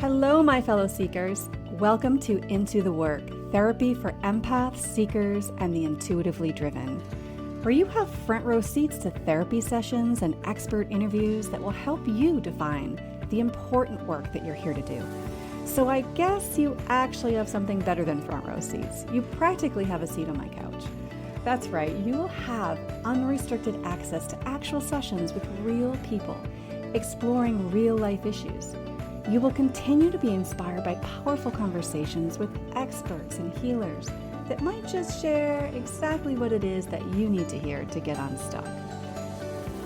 Hello, my fellow seekers. Welcome to Into the Work, therapy for empaths, seekers, and the intuitively driven, where you have front row seats to therapy sessions and expert interviews that will help you define the important work that you're here to do. So I guess you actually have something better than front row seats. You practically have a seat on my couch. That's right, you will have unrestricted access to actual sessions with real people, exploring real life issues. You will continue to be inspired by powerful conversations with experts and healers that might just share exactly what it is that you need to hear to get unstuck.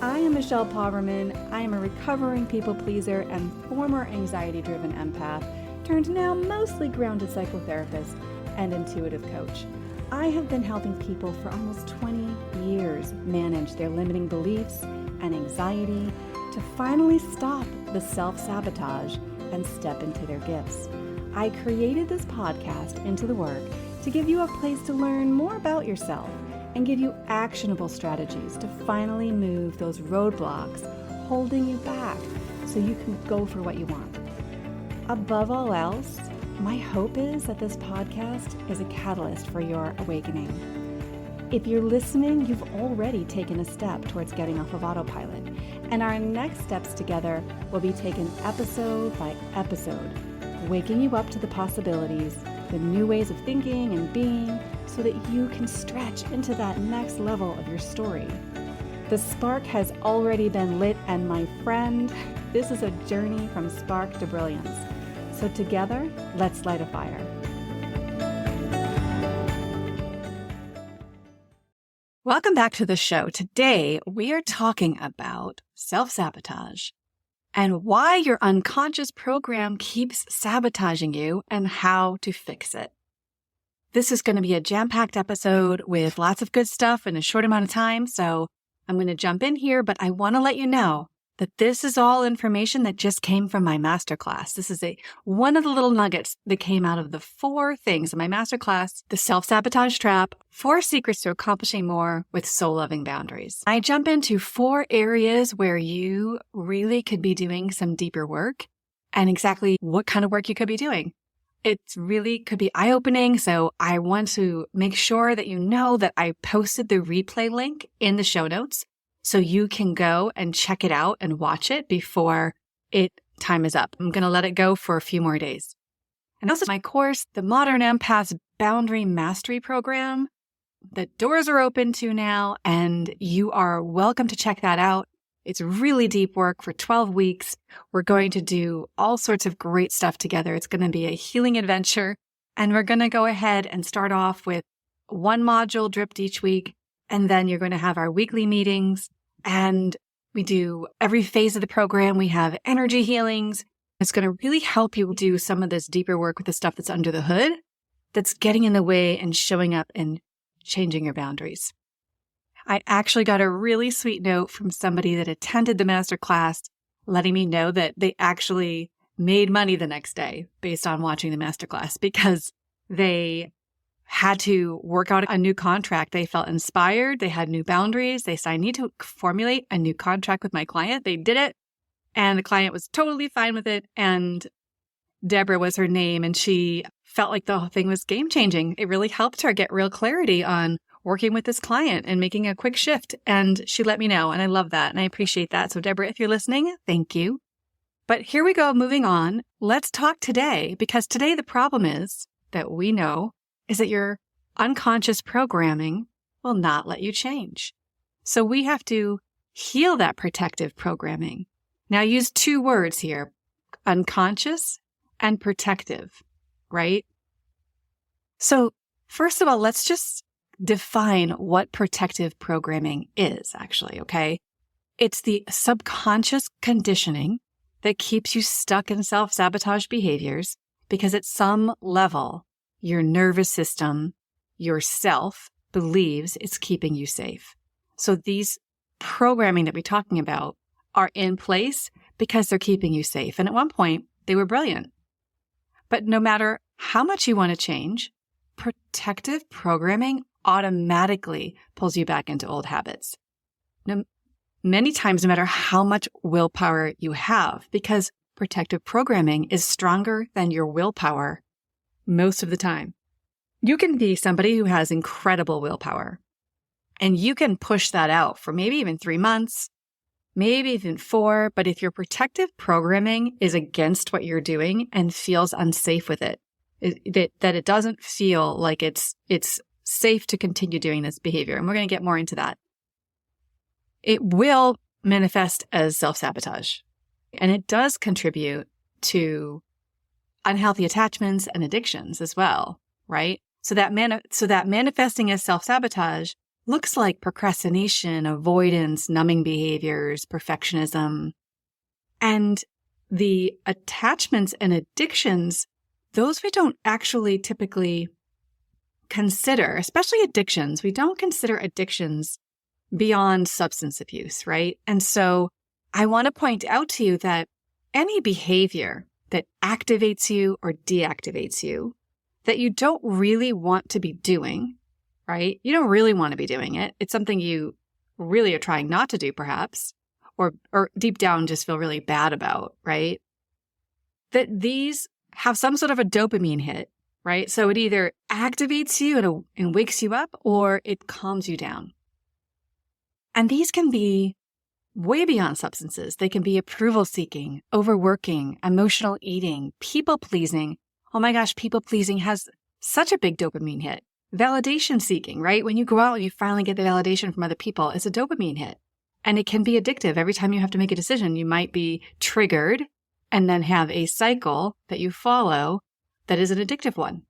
I am Michelle Pauverman. I am a recovering people pleaser and former anxiety-driven empath, turned now mostly grounded psychotherapist and intuitive coach. I have been helping people for almost 20 years manage their limiting beliefs and anxiety to finally stop the self-sabotage and step into their gifts. I created this podcast, Into the Work, to give you a place to learn more about yourself and give you actionable strategies to finally move those roadblocks holding you back so you can go for what you want. Above all else, my hope is that this podcast is a catalyst for your awakening. If you're listening, you've already taken a step towards getting off of autopilot, and our next steps together will be taken episode by episode, waking you up to the possibilities, the new ways of thinking and being, so that you can stretch into that next level of your story. The spark has already been lit, and my friend, this is a journey from spark to brilliance. So together, let's light a fire. Welcome back to the show. Today, we are talking about self-sabotage and why your unconscious program keeps sabotaging you and how to fix it. This is going to be a jam-packed episode with lots of good stuff in a short amount of time, so I'm going to jump in here, but I want to let you know that this is all information that just came from my masterclass. This is one of the little nuggets that came out of the 4 things in my masterclass: the self-sabotage trap, 4 secrets to accomplishing more with soul-loving boundaries. I jump into 4 areas where you really could be doing some deeper work and exactly what kind of work you could be doing. It really could be eye-opening, so I want to make sure that you know that I posted the replay link in the show notes, so you can go and check it out and watch it before time is up. I'm going to let it go for a few more days. And also my course, the Modern Empath's Boundary Mastery Program, the doors are open to now, and you are welcome to check that out. It's really deep work for 12 weeks. We're going to do all sorts of great stuff together. It's going to be a healing adventure, and we're going to go ahead and start off with 1 module dripped each week, and then you're going to have our weekly meetings. And we do every phase of the program. We have energy healings. It's going to really help you do some of this deeper work with the stuff that's under the hood, that's getting in the way and showing up and changing your boundaries. I actually got a really sweet note from somebody that attended the masterclass, letting me know that they actually made money the next day based on watching the masterclass because they had to work out a new contract. They felt inspired. They had new boundaries. They said, I need to formulate a new contract with my client. They did it. And the client was totally fine with it. And Deborah was her name. And she felt like the whole thing was game changing. It really helped her get real clarity on working with this client and making a quick shift. And she let me know. And I love that. And I appreciate that. So Deborah, if you're listening, thank you. But here we go. Moving on. Let's talk today, because today the problem is that we know is that your unconscious programming will not let you change. So we have to heal that protective programming. Now, I use 2 words here, unconscious and protective, right? So first of all, let's just define what protective programming is actually, okay? It's the subconscious conditioning that keeps you stuck in self-sabotage behaviors because at some level, your nervous system, yourself, believes it's keeping you safe. So these programming that we're talking about are in place because they're keeping you safe. And at one point, they were brilliant. But no matter how much you want to change, protective programming automatically pulls you back into old habits. Many times, no matter how much willpower you have, because protective programming is stronger than your willpower most of the time. You can be somebody who has incredible willpower, and you can push that out for maybe even 3 months, maybe even 4. But if your protective programming is against what you're doing and feels unsafe with it, that it doesn't feel like it's safe to continue doing this behavior, and we're going to get more into that, it will manifest as self-sabotage. And it does contribute to unhealthy attachments and addictions as well, right? So that manifesting as self-sabotage looks like procrastination, avoidance, numbing behaviors, perfectionism. And the attachments and addictions, those we don't actually typically consider, especially addictions. We don't consider addictions beyond substance abuse, right? And so I want to point out to you that any behavior that activates you or deactivates you that you don't really want to be doing, right? You don't really want to be doing it. It's something you really are trying not to do, perhaps, or deep down just feel really bad about, right? That these have some sort of a dopamine hit, right? So it either activates you and wakes you up, or it calms you down. And these can be way beyond substances. They can be approval seeking, overworking, emotional eating, people pleasing. Oh my gosh, people pleasing has such a big dopamine hit. Validation seeking, right? When you go out and you finally get the validation from other people, it's a dopamine hit. And it can be addictive. Every time you have to make a decision, you might be triggered and then have a cycle that you follow that is an addictive one.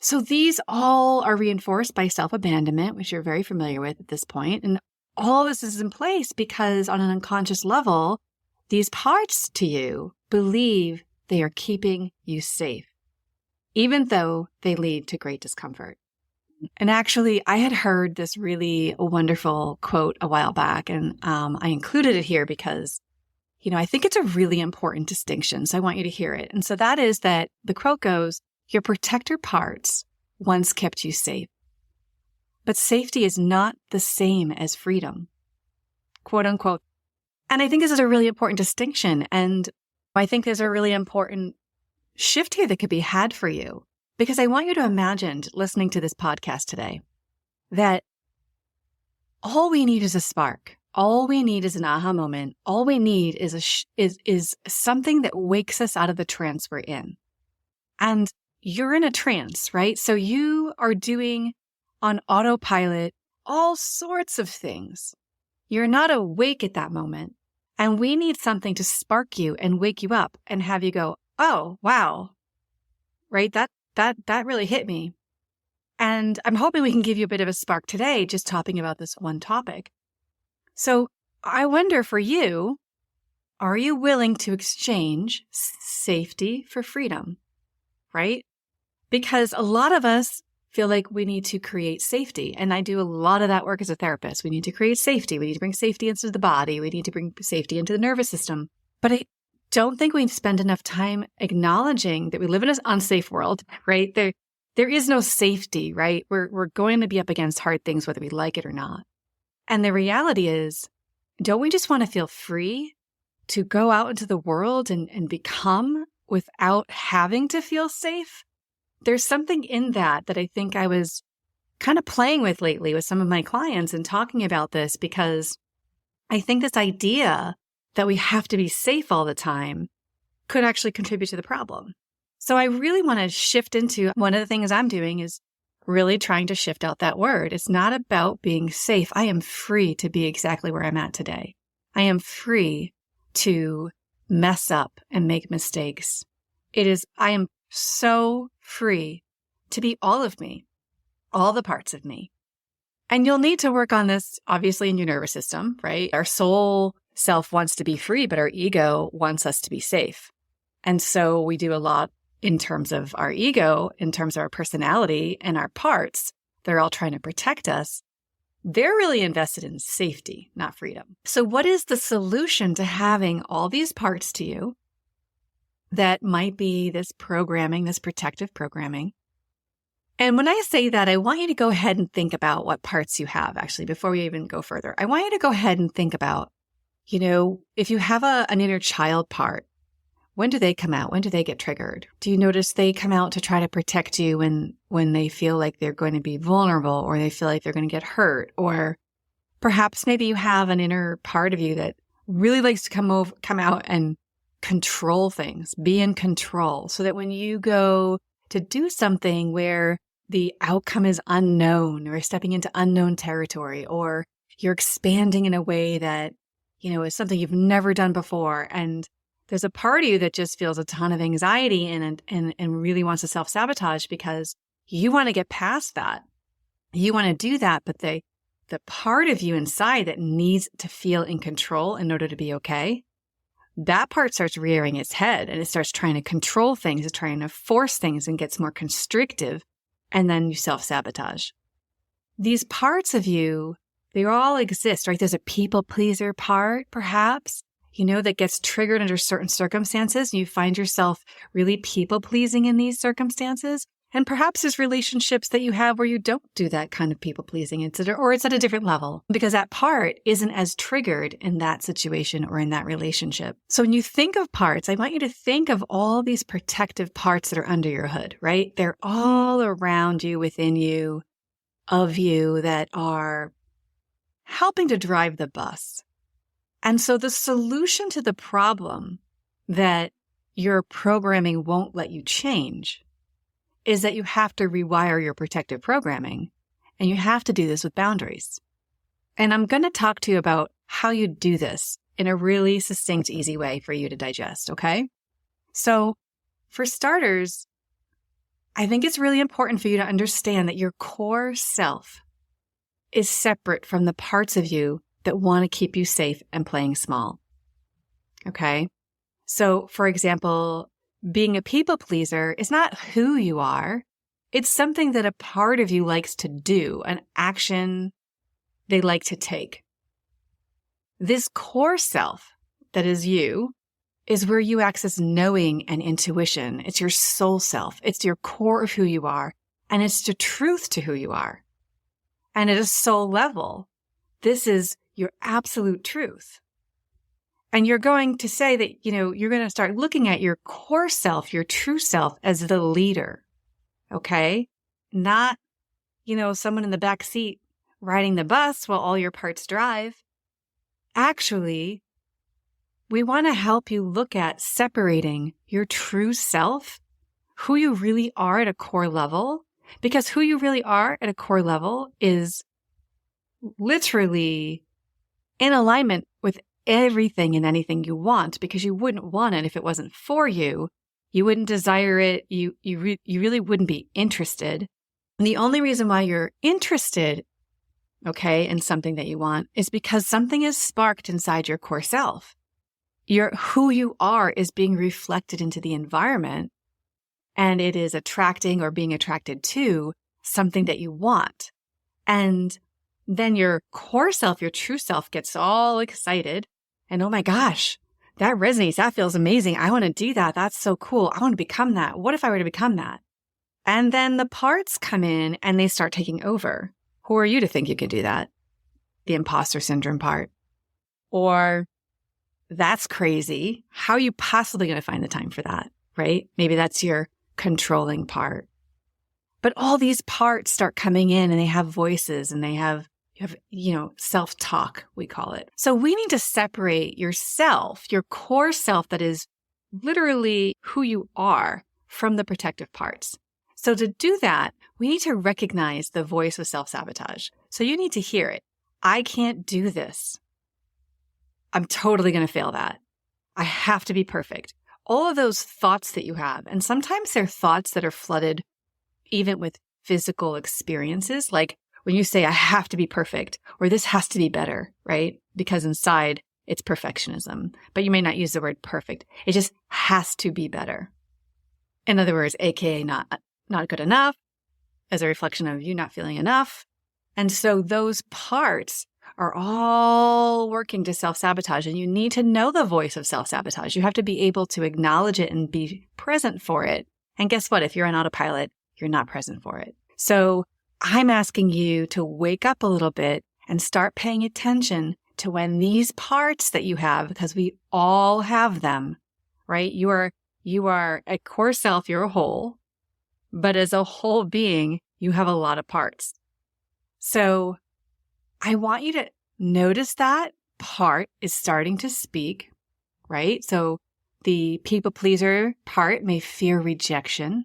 So these all are reinforced by self-abandonment, which you're very familiar with at this point. And all this is in place because on an unconscious level, these parts to you believe they are keeping you safe, even though they lead to great discomfort. And actually, I had heard this really wonderful quote a while back, and I included it here because, I think it's a really important distinction. So I want you to hear it. And so that is that the quote goes, "Your protector parts once kept you safe, but safety is not the same as freedom," quote unquote. And I think this is a really important distinction. And I think there's a really important shift here that could be had for you, because I want you to imagine listening to this podcast today that all we need is a spark. All we need is an aha moment. All we need is is something that wakes us out of the trance we're in. And you're in a trance, right? So you are doing on autopilot all sorts of things. You're not awake at that moment. And we need something to spark you and wake you up and have you go, "Oh, wow." Right? That really hit me. And I'm hoping we can give you a bit of a spark today just talking about this one topic. So I wonder for you, are you willing to exchange safety for freedom? Right? Because a lot of us feel like we need to create safety. And I do a lot of that work as a therapist. We need to create safety. We need to bring safety into the body. We need to bring safety into the nervous system. But I don't think we spend enough time acknowledging that we live in an unsafe world, right? There is no safety, right? We're going to be up against hard things, whether we like it or not. And the reality is, don't we just want to feel free to go out into the world and become without having to feel safe? There's something in that I think I was kind of playing with lately with some of my clients and talking about this, because I think this idea that we have to be safe all the time could actually contribute to the problem. So I really want to shift into one of the things I'm doing is really trying to shift out that word. It's not about being safe. I am free to be exactly where I'm at today. I am free to mess up and make mistakes. I am so free to be all of me, all the parts of me. And you'll need to work on this, obviously, in your nervous system, right? Our soul self wants to be free, but our ego wants us to be safe. And so we do a lot in terms of our ego, in terms of our personality and our parts. They're all trying to protect us. They're really invested in safety, not freedom. So what is the solution to having all these parts to you that might be this programming, this protective programming? And when I say that, I want you to go ahead and think about what parts you have, actually, before we even go further. I want you to go ahead and think about If you have an inner child part, when do they come out? When do they get triggered? Do you notice they come out to try to protect you when they feel like they're going to be vulnerable, or they feel like they're going to get hurt? Or perhaps maybe you have an inner part of you that really likes to come out and control things, be in control, so that when you go to do something where the outcome is unknown, or stepping into unknown territory, or you're expanding in a way that, is something you've never done before, and there's a part of you that just feels a ton of anxiety and really wants to self-sabotage because you want to get past that. You want to do that, but the part of you inside that needs to feel in control in order to be okay, that part starts rearing its head and it starts trying to control things, it's trying to force things and gets more constrictive, and then you self-sabotage. These parts of you, they all exist, right? There's a people pleaser part, perhaps, that gets triggered under certain circumstances. You find yourself really people pleasing in these circumstances. And perhaps there's relationships that you have where you don't do that kind of people pleasing, or it's at a different level because that part isn't as triggered in that situation or in that relationship. So when you think of parts, I want you to think of all these protective parts that are under your hood, right? They're all around you, within you, of you, that are helping to drive the bus. And so the solution to the problem that your programming won't let you change is that you have to rewire your protective programming, and you have to do this with boundaries. And I'm going to talk to you about how you do this in a really succinct, easy way for you to digest, okay? So for starters, I think it's really important for you to understand that your core self is separate from the parts of you that want to keep you safe and playing small. Okay? So, for example, being a people pleaser is not who you are. It's something that a part of you likes to do, an action they like to take. This core self that is you is where you access knowing and intuition. It's your soul self. It's your core of who you are, and it's the truth to who you are. And at a soul level, this is your absolute truth. And you're going to say that, you're going to start looking at your core self, your true self, as the leader. Okay? Not, someone in the back seat riding the bus while all your parts drive. Actually, we want to help you look at separating your true self, who you really are at a core level, because who you really are at a core level is literally in alignment with everything and anything you want, because you wouldn't want it if it wasn't for you. You wouldn't desire it. You really wouldn't be interested. And the only reason why you're interested, in something that you want is because something is sparked inside your core self. Who you are is being reflected into the environment, and it is attracting or being attracted to something that you want. And then your core self, your true self, gets all excited and, oh my gosh, that resonates. That feels amazing. I want to do that. That's so cool. I want to become that. What if I were to become that? And then the parts come in and they start taking over. Who are you to think you can do that? The imposter syndrome part. Or that's crazy. How are you possibly going to find the time for that, right? Maybe that's your controlling part. But all these parts start coming in and they have voices and you have self-talk, we call it. So we need to separate yourself, your core self that is literally who you are, from the protective parts. So to do that, we need to recognize the voice of self-sabotage. So you need to hear it. I can't do this. I'm totally going to fail that. I have to be perfect. All of those thoughts that you have, and sometimes they're thoughts that are flooded even with physical experiences, like when you say, I have to be perfect, or this has to be better, right? Because inside it's perfectionism, but you may not use the word perfect. It just has to be better. In other words, AKA not good enough, as a reflection of you not feeling enough. And so those parts are all working to self-sabotage, and you need to know the voice of self-sabotage. You have to be able to acknowledge it and be present for it. And guess what? If you're on autopilot, you're not present for it. So I'm asking you to wake up a little bit and start paying attention to when these parts that you have, because we all have them, right? You are a core self, you're a whole, but as a whole being, you have a lot of parts. So I want you to notice that part is starting to speak, right? So the people pleaser part may fear rejection.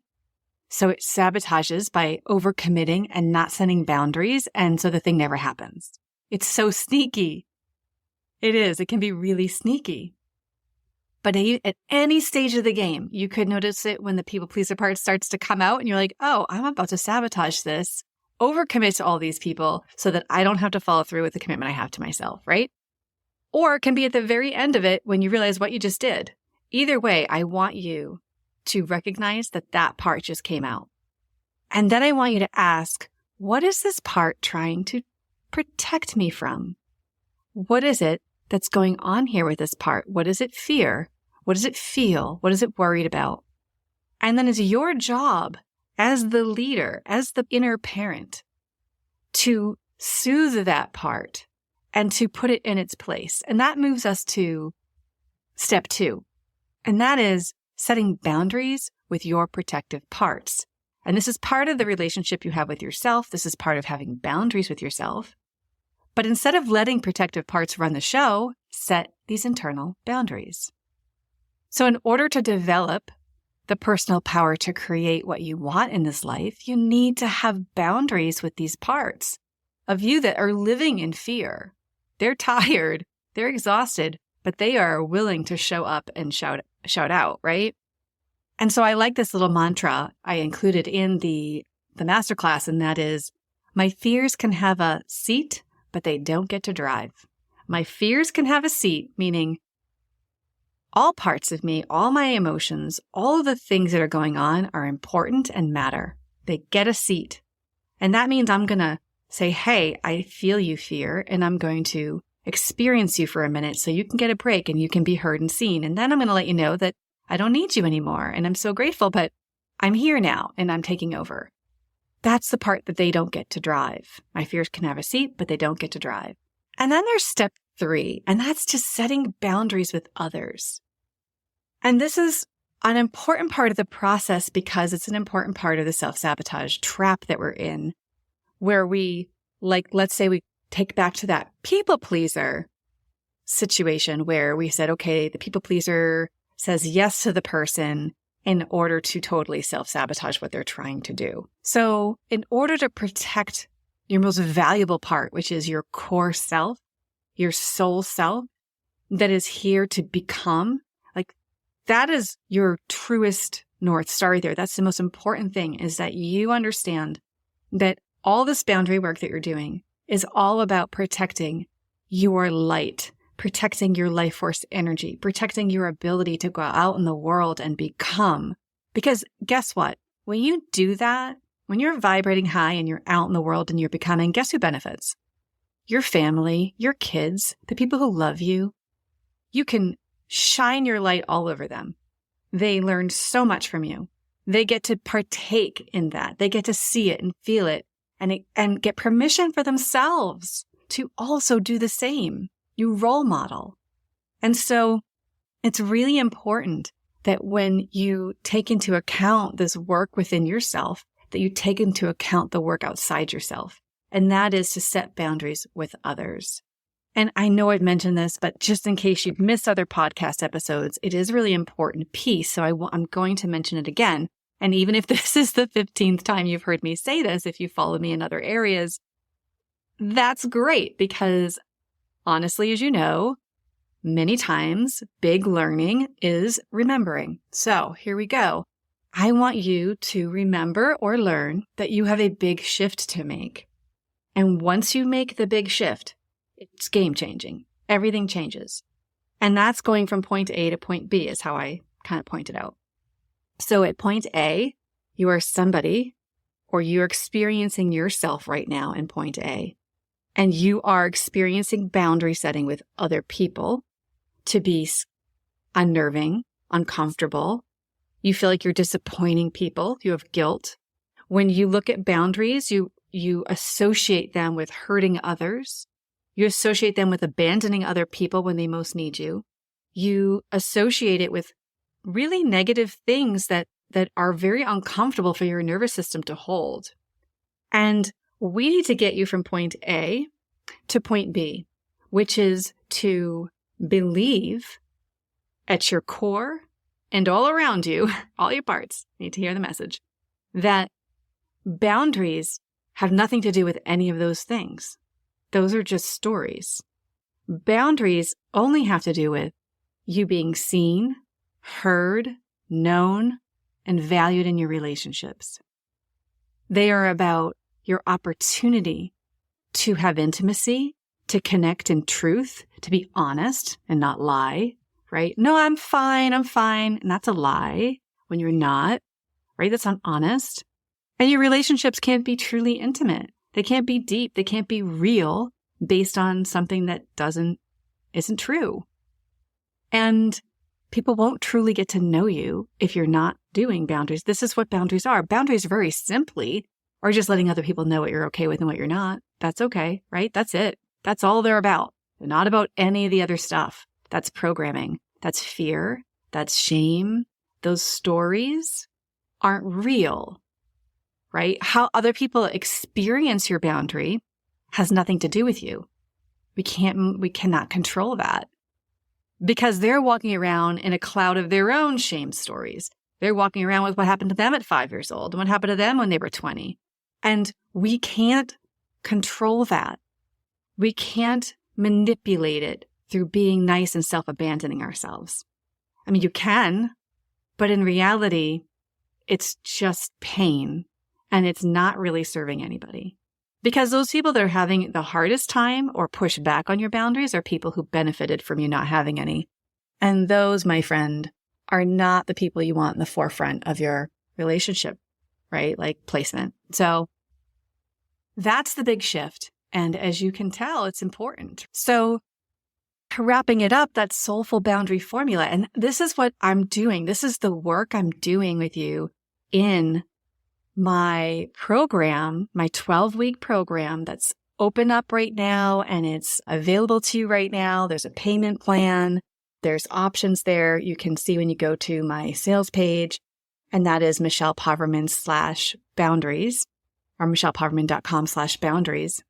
So it sabotages by overcommitting and not setting boundaries. And so the thing never happens. It's so sneaky. It is. It can be really sneaky. But at any stage of the game, you could notice it when the people pleaser part starts to come out and you're like, oh, I'm about to sabotage this, overcommit to all these people so that I don't have to follow through with the commitment I have to myself, right? Or it can be at the very end of it when you realize what you just did. Either way, I want you to recognize that that part just came out. And then I want you to ask, what is this part trying to protect me from? What is it that's going on here with this part? What does it fear? What does it feel? What is it worried about? And then it's your job as the leader, as the inner parent, to soothe that part and to put it in its place. And that moves us to step 2. And that is setting boundaries with your protective parts. And this is part of the relationship you have with yourself. This is part of having boundaries with yourself. But instead of letting protective parts run the show, set these internal boundaries. So in order to develop the personal power to create what you want in this life, you need to have boundaries with these parts of you that are living in fear. They're tired, they're exhausted, but they are willing to show up and shout out, right? And so I like this little mantra I included in the masterclass, and that is, my fears can have a seat, but they don't get to drive. My fears can have a seat, meaning all parts of me, all my emotions, all of the things that are going on are important and matter. They get a seat. And that means I'm going to say, hey, I feel you, fear, and I'm going to experience you for a minute so you can get a break and you can be heard and seen. And then I'm going to let you know that I don't need you anymore. And I'm so grateful, but I'm here now and I'm taking over. That's the part that they don't get to drive. My fears can have a seat, but they don't get to drive. And then there's step 3, and that's just setting boundaries with others. And this is an important part of the process because it's an important part of the self-sabotage trap that we're in, where we, let's say we take back to that people pleaser situation where we said, okay, the people pleaser says yes to the person in order to totally self-sabotage what they're trying to do. So in order to protect your most valuable part, which is your core self, your soul self, that is here to become, that is your truest North Star right there. That's the most important thing, is that you understand that all this boundary work that you're doing is all about protecting your light, protecting your life force energy, protecting your ability to go out in the world and become. Because guess what? When you do that, when you're vibrating high and you're out in the world and you're becoming, guess who benefits? Your family, your kids, the people who love you. You can shine your light all over them. They learn so much from you. They get to partake in that. They get to see it and feel it and get permission for themselves to also do the same. You role model. And so it's really important that when you take into account this work within yourself, that you take into account the work outside yourself. And that is to set boundaries with others. And I know I've mentioned this, but just in case you've missed other podcast episodes, it is a really important piece. So I'm going to mention it again. And even if this is the 15th time you've heard me say this, if you follow me in other areas, that's great because honestly, as you know, many times big learning is remembering. So here we go. I want you to remember or learn that you have a big shift to make. And once you make the big shift, it's game changing. Everything changes. And that's going from point A to point B is how I kind of pointed out. So at point A, you are somebody or you're experiencing yourself right now in point A. And you are experiencing boundary setting with other people to be unnerving, uncomfortable. You feel like you're disappointing people. You have guilt. When you look at boundaries, you associate them with hurting others. You associate them with abandoning other people when they most need you. You associate it with really negative things that are very uncomfortable for your nervous system to hold. And we need to get you from point A to point B, which is to believe at your core and all around you, all your parts need to hear the message, that boundaries have nothing to do with any of those things. Those are just stories. Boundaries only have to do with you being seen, heard, known, and valued in your relationships. They are about your opportunity to have intimacy, to connect in truth, to be honest and not lie, right? No, I'm fine. And that's a lie when you're not, right? That's not honest. And your relationships can't be truly intimate. They can't be deep. They can't be real based on something that isn't true. And people won't truly get to know you if you're not doing boundaries. This is what boundaries are. Boundaries very simply are just letting other people know what you're okay with and what you're not. That's okay, right? That's it. That's all they're about. They're not about any of the other stuff. That's programming. That's fear. That's shame. Those stories aren't real, right? How other people experience your boundary has nothing to do with you. We cannot control that because they're walking around in a cloud of their own shame stories. They're walking around with what happened to them at 5 years old and what happened to them when they were 20. And we can't control that. We can't manipulate it through being nice and self-abandoning ourselves. I mean, you can, but in reality, it's just pain and it's not really serving anybody. Because those people that are having the hardest time or push back on your boundaries are people who benefited from you not having any. And those, my friend, are not the people you want in the forefront of your relationship, right? Like placement. So that's the big shift. And as you can tell, it's important. So wrapping it up, that soulful boundary formula. And this is what I'm doing. This is the work I'm doing with you in my program, my 12-week program that's open up right now and it's available to you right now. There's a payment plan. There's options there. You can see when you go to my sales page, and that is michellepoverman/boundaries or michellepoverman.com/boundaries.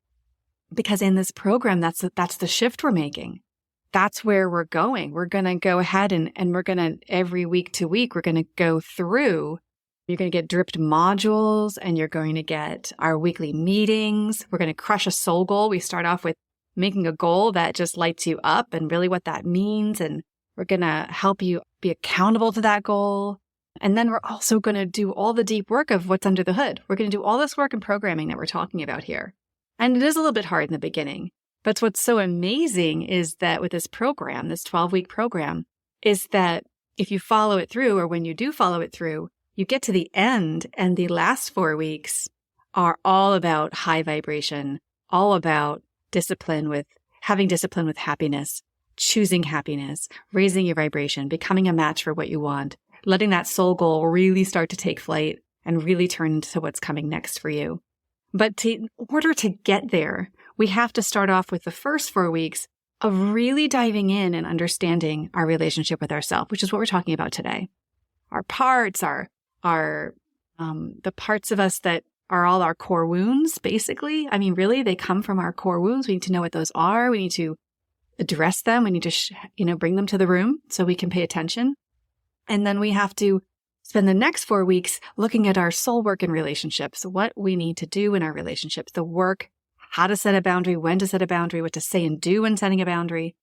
Because in this program, that's the shift we're making. That's where we're going. We're going to go ahead and we're going to, every week to week, we're going to go through. You're going to get dripped modules and you're going to get our weekly meetings. We're going to crush a soul goal. We start off with making a goal that just lights you up and really what that means. And we're going to help you be accountable to that goal. And then we're also going to do all the deep work of what's under the hood. We're going to do all this work in programming that we're talking about here. And it is a little bit hard in the beginning. But what's so amazing is that with this program, this 12-week program, is that if you follow it through, or when you do follow it through, you get to the end and the last 4 weeks are all about high vibration, all about having discipline with happiness, choosing happiness, raising your vibration, becoming a match for what you want, letting that soul goal really start to take flight and really turn into what's coming next for you. But in order to get there, we have to start off with the first 4 weeks of really diving in and understanding our relationship with ourselves, which is what we're talking about today. Our parts, the parts of us that are all our core wounds, basically. I mean, really, they come from our core wounds. We need to know what those are. We need to address them. We need to, bring them to the room so we can pay attention. And then we have to spend the next 4 weeks looking at our soul work in relationships, what we need to do in our relationships, the work, how to set a boundary, when to set a boundary, what to say and do when setting a boundary.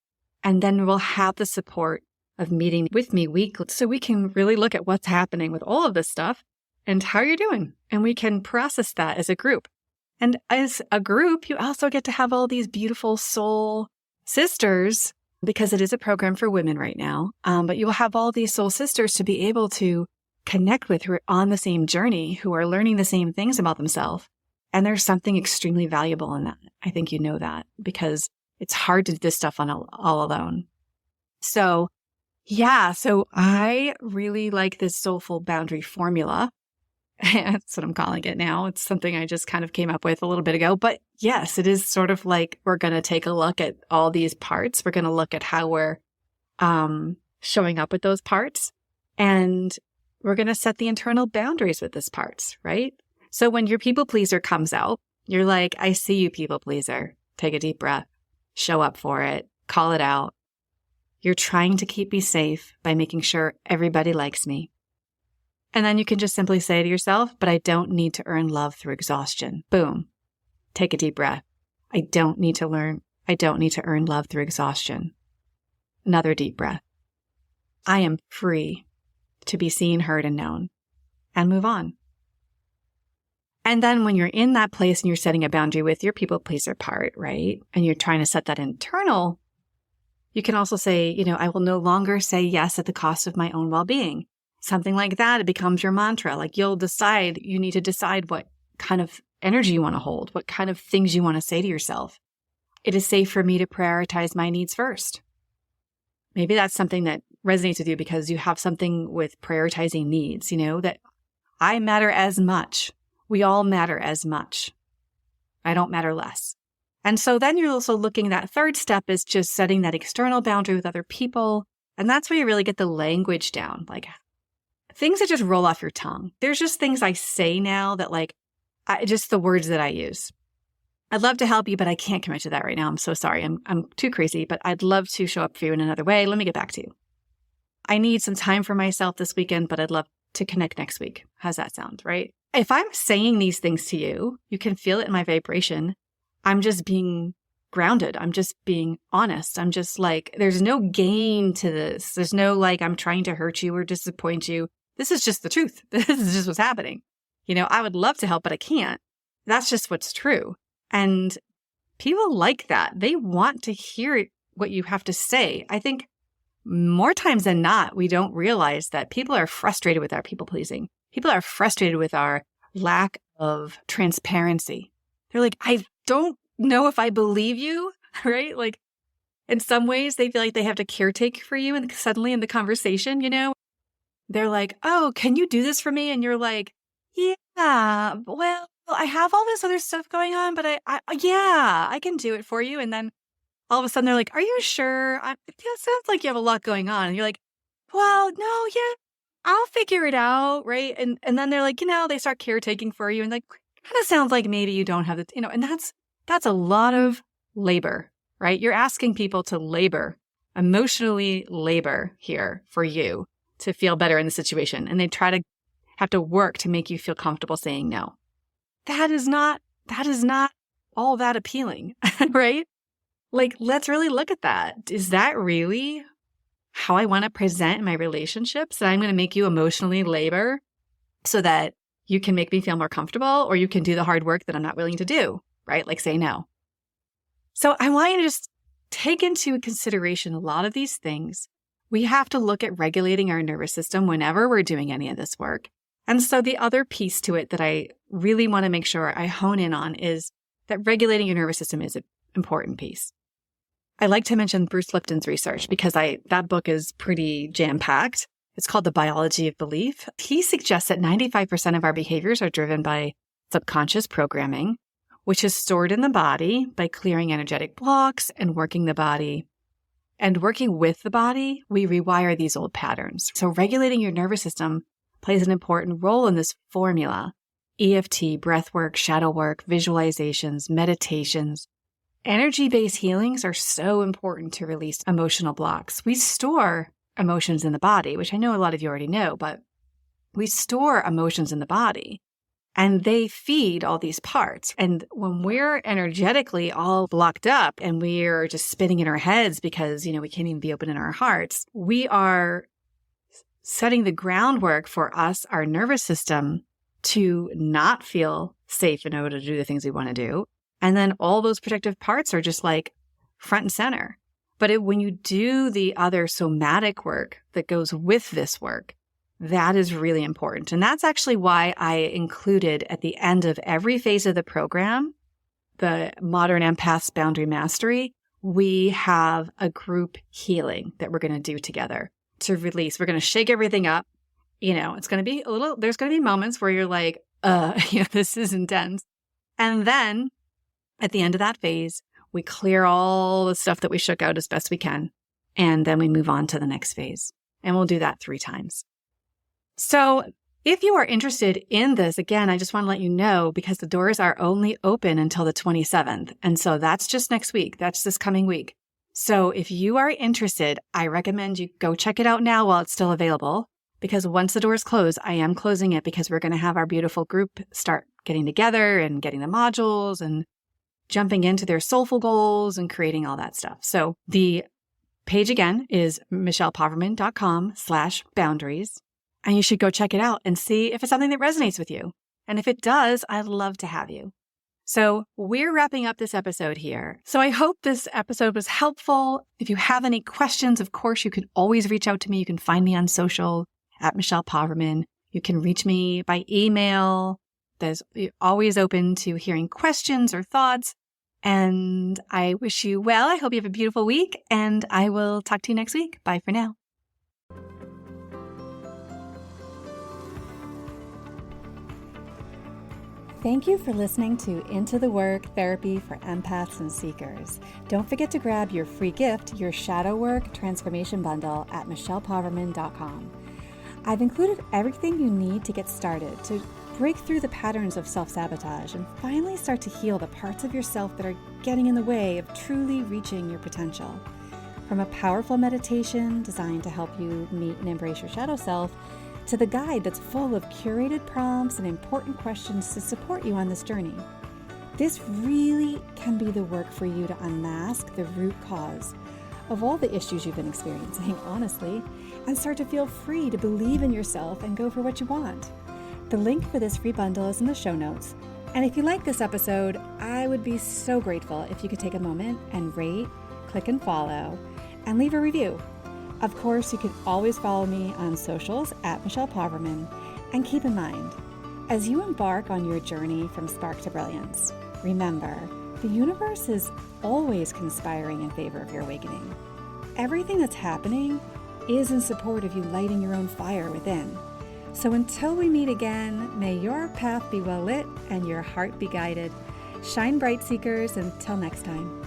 And then we'll have the support of meeting with me weekly so we can really look at what's happening with all of this stuff and how you're doing. And we can process that as a group. And as a group, you also get to have all these beautiful soul sisters, because it is a program for women right now. But you will have all these soul sisters to be able to connect with who are on the same journey, who are learning the same things about themselves. And there's something extremely valuable in that. I think you know that because it's hard to do this stuff all alone. So I really like this soulful boundary formula. That's what I'm calling it now. It's something I just kind of came up with a little bit ago. But yes, it is sort of like we're going to take a look at all these parts. We're going to look at how we're showing up with those parts. And we're going to set the internal boundaries with these parts, right? So when your people pleaser comes out, you're like, I see you, people pleaser. Take a deep breath, show up for it, call it out. You're trying to keep me safe by making sure everybody likes me. And then you can just simply say to yourself, but I don't need to earn love through exhaustion. Boom. Take a deep breath. I don't need to earn love through exhaustion. Another deep breath. I am free to be seen, heard, and known. And move on. And then when you're in that place and you're setting a boundary with your people pleaser part, right? And you're trying to set that internal, you can also say, I will no longer say yes at the cost of my own well-being. Something like that, it becomes your mantra. Like you need to decide what kind of energy you want to hold, what kind of things you want to say to yourself. It is safe for me to prioritize my needs first. Maybe that's something that resonates with you because you have something with prioritizing needs, that I matter as much. We all matter as much. I don't matter less. And so then you're also looking, that third step is just setting that external boundary with other people. And that's where you really get the language down, like things that just roll off your tongue. There's just things I say now that just the words that I use. I'd love to help you, but I can't commit to that right now. I'm so sorry. I'm too crazy, but I'd love to show up for you in another way. Let me get back to you. I need some time for myself this weekend, but I'd love to connect next week. How's that sound, right? If I'm saying these things to you, you can feel it in my vibration. I'm just being grounded. I'm just being honest. I'm just like, there's no gain to this. There's no I'm trying to hurt you or disappoint you. This is just the truth. This is just what's happening. I would love to help, but I can't. That's just what's true. And people like that. They want to hear what you have to say. I think more times than not, we don't realize that people are frustrated with our people pleasing. People are frustrated with our lack of transparency. They're like, I don't know if I believe you, right? Like in some ways they feel like they have to caretake for you. And suddenly in the conversation, they're like, oh, can you do this for me? And you're like, yeah, well, I have all this other stuff going on, but I can do it for you. And then all of a sudden they're like, are you sure? It sounds like you have a lot going on. And you're like, well, no, yeah, I'll figure it out. Right. And then they're like, they start caretaking for you. And like, kind of sounds like maybe you don't have the, and that's a lot of labor, right? You're asking people to emotionally labor here for you to feel better in the situation. And they have to work to make you feel comfortable saying no. That is not all that appealing, right? Like, let's really look at that. Is that really how I want to present in my relationships? That I'm going to make you emotionally labor so that you can make me feel more comfortable, or you can do the hard work that I'm not willing to do, right? Like say no. So I want you to just take into consideration a lot of these things. We have to look at regulating our nervous system whenever we're doing any of this work. And so the other piece to it that I really want to make sure I hone in on is that regulating your nervous system is an important piece. I like to mention Bruce Lipton's research because that book is pretty jam-packed. It's called The Biology of Belief. He suggests that 95% of our behaviors are driven by subconscious programming, which is stored in the body by clearing energetic blocks and working the body. And working with the body, we rewire these old patterns. So regulating your nervous system plays an important role in this formula. EFT, breath work, shadow work, visualizations, meditations. Energy-based healings are so important to release emotional blocks. We store emotions in the body, which I know a lot of you already know, but we store emotions in the body and they feed all these parts. And when we're energetically all blocked up and we're just spinning in our heads because, we can't even be open in our hearts, we are setting the groundwork for us, our nervous system, to not feel safe in order to do the things we want to do. And then all those protective parts are just like front and center. But when you do the other somatic work that goes with this work, that is really important. And that's actually why I included at the end of every phase of the program, the Modern Empath's Boundary Mastery, we have a group healing that we're going to do together to release. We're going to shake everything up It's going to be there's going to be moments where you're like, this is intense. And then at the end of that phase, we clear all the stuff that we shook out as best we can. And then we move on to the next phase. And we'll do that 3 times. So if you are interested in this, again, I just want to let you know because the doors are only open until the 27th. And so that's just next week. That's this coming week. So if you are interested, I recommend you go check it out now while it's still available. Because once the doors close, I am closing it because we're going to have our beautiful group start getting together and getting the modules and jumping into their soulful goals and creating all that stuff. So the page again is michellepoverman.com/boundaries. And you should go check it out and see if it's something that resonates with you. And if it does, I'd love to have you. So we're wrapping up this episode here. So I hope this episode was helpful. If you have any questions, of course, you can always reach out to me. You can find me on social at Michelle Poverman. You can reach me by email. There's always open to hearing questions or thoughts. And I wish you well. I hope you have a beautiful week. And I will talk to you next week. Bye for now. Thank you for listening to Into the Work Therapy for Empaths and Seekers. Don't forget to grab your free gift, your Shadow Work Transformation Bundle at michellepoverman.com. I've included everything you need to get started to break through the patterns of self-sabotage and finally start to heal the parts of yourself that are getting in the way of truly reaching your potential. From a powerful meditation designed to help you meet and embrace your shadow self, to the guide that's full of curated prompts and important questions to support you on this journey. This really can be the work for you to unmask the root cause of all the issues you've been experiencing, honestly, and start to feel free to believe in yourself and go for what you want. The link for this free bundle is in the show notes. And if you like this episode, I would be so grateful if you could take a moment and rate, click and follow, and leave a review. Of course, you can always follow me on socials at Michelle Poverman. And keep in mind, as you embark on your journey from spark to brilliance, remember, the universe is always conspiring in favor of your awakening. Everything that's happening is in support of you lighting your own fire within. So until we meet again, may your path be well lit and your heart be guided. Shine bright, seekers. Until next time.